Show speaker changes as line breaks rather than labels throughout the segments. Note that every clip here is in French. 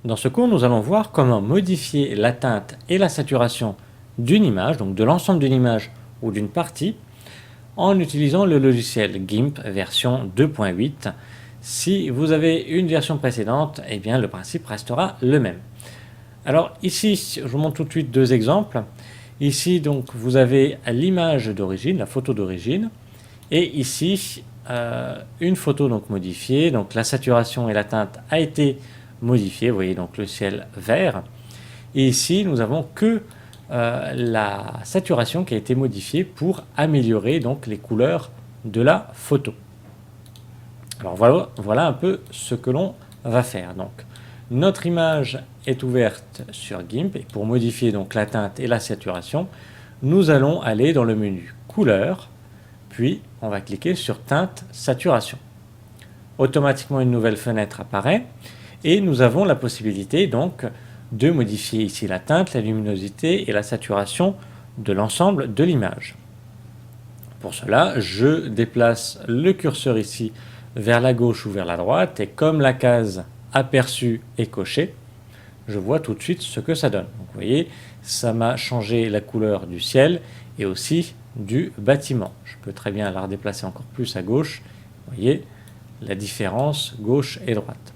Dans ce cours, nous allons voir comment modifier la teinte et la saturation d'une image, donc de l'ensemble d'une image ou d'une partie, en utilisant le logiciel GIMP version 2.8. Si vous avez une version précédente, eh bien le principe restera le même. Alors ici, je vous montre tout de suite deux exemples. Ici, donc, vous avez l'image d'origine, la photo d'origine, et ici, une photo donc modifiée. Donc la saturation et la teinte a été modifiée. Vous voyez donc le ciel vert. Et ici, nous avons que la saturation qui a été modifiée pour améliorer donc les couleurs de la photo. Alors voilà un peu ce que l'on va faire. Donc notre image est ouverte sur GIMP et pour modifier donc la teinte et la saturation, nous allons aller dans le menu couleurs, puis on va cliquer sur teinte saturation. Automatiquement une nouvelle fenêtre apparaît et nous avons la possibilité donc de modifier ici la teinte, la luminosité et la saturation de l'ensemble de l'image. Pour cela, je déplace le curseur ici vers la gauche ou vers la droite et comme la case aperçu est cochée, je vois tout de suite ce que ça donne. Donc, vous voyez, ça m'a changé la couleur du ciel et aussi du bâtiment. Je peux très bien la redéplacer encore plus à gauche. Vous voyez la différence gauche et droite.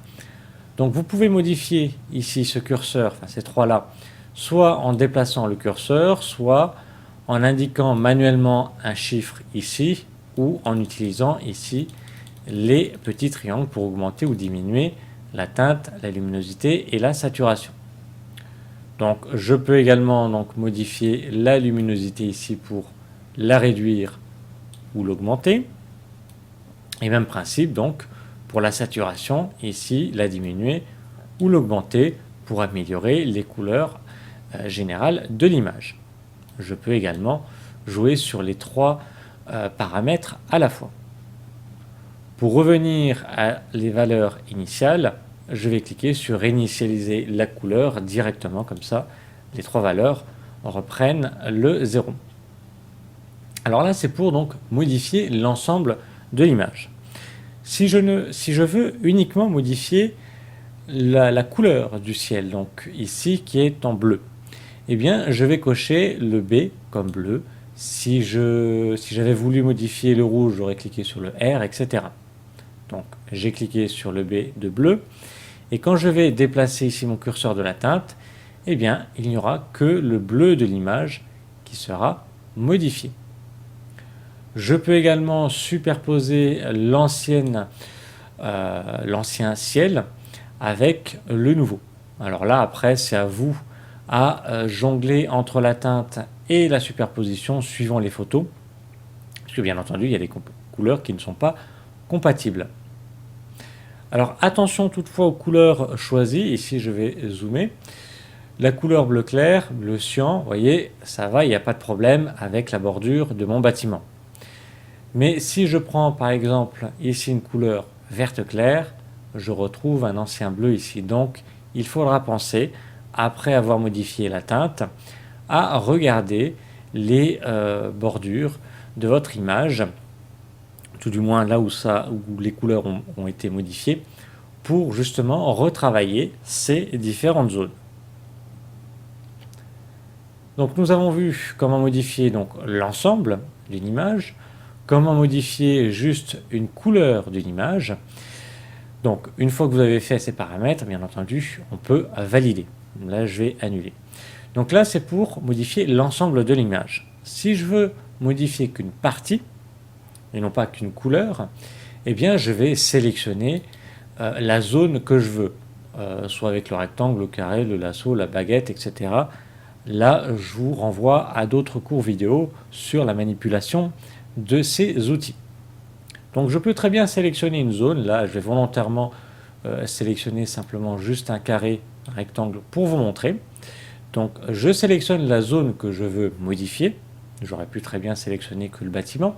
Donc vous pouvez modifier ici ce curseur, enfin ces trois-là, soit en déplaçant le curseur, soit en indiquant manuellement un chiffre ici, ou en utilisant ici les petits triangles pour augmenter ou diminuer la teinte, la luminosité et la saturation. Donc je peux également donc, modifier la luminosité ici pour la réduire ou l'augmenter. Et même principe donc pour la saturation, ici la diminuer ou l'augmenter pour améliorer les couleurs générales de l'image. Je peux également jouer sur les trois paramètres à la fois. Pour revenir à les valeurs initiales, je vais cliquer sur réinitialiser la couleur directement, comme ça les trois valeurs reprennent le 0. Alors là, c'est pour donc modifier l'ensemble de l'image. Si je veux uniquement modifier la couleur du ciel, donc ici qui est en bleu, eh bien je vais cocher le B comme bleu. Si j'avais voulu modifier le rouge, j'aurais cliqué sur le R, etc. Donc j'ai cliqué sur le B de bleu. Et quand je vais déplacer ici mon curseur de la teinte, eh bien il n'y aura que le bleu de l'image qui sera modifié. Je peux également superposer l'ancien ciel avec le nouveau. Alors là, après, c'est à vous à jongler entre la teinte et la superposition suivant les photos. Parce que bien entendu, il y a des couleurs qui ne sont pas compatibles. Alors attention toutefois aux couleurs choisies. Ici, je vais zoomer. La couleur bleu clair, bleu cyan, vous voyez, ça va, il n'y a pas de problème avec la bordure de mon bâtiment. Mais si je prends par exemple ici une couleur verte claire, je retrouve un ancien bleu ici. Donc il faudra penser, après avoir modifié la teinte, à regarder les bordures de votre image, tout du moins là où les couleurs ont été modifiées, pour justement retravailler ces différentes zones. Donc nous avons vu comment modifier l'ensemble d'une image, comment modifier juste une couleur d'une image. Donc une fois que vous avez fait ces paramètres, bien entendu, on peut valider. Là, je vais annuler. Donc là, c'est pour modifier l'ensemble de l'image. Si je veux modifier qu'une partie, et non pas qu'une couleur, eh bien je vais sélectionner la zone que je veux, soit avec le rectangle, le carré, le lasso, la baguette, etc. Là, je vous renvoie à d'autres cours vidéo sur la manipulation de ces outils. Donc je peux très bien sélectionner une zone. Là, je vais volontairement sélectionner simplement juste un carré, un rectangle pour vous montrer. Donc je sélectionne la zone que je veux modifier. J'aurais pu très bien sélectionner que le bâtiment.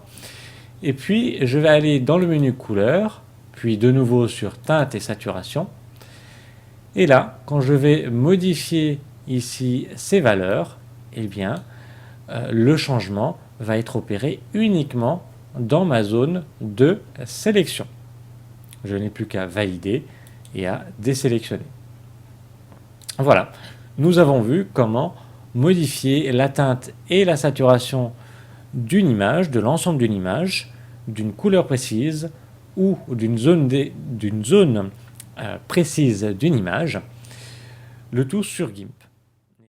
Et puis je vais aller dans le menu couleurs, puis de nouveau sur teinte et saturation. Et là, quand je vais modifier ici ces valeurs, eh bien le changement va être opéré uniquement dans ma zone de sélection. Je n'ai plus qu'à valider et à désélectionner. Voilà, nous avons vu comment modifier la teinte et la saturation d'une image, de l'ensemble d'une image, d'une couleur précise ou d'une zone précise d'une image, le tout sur GIMP.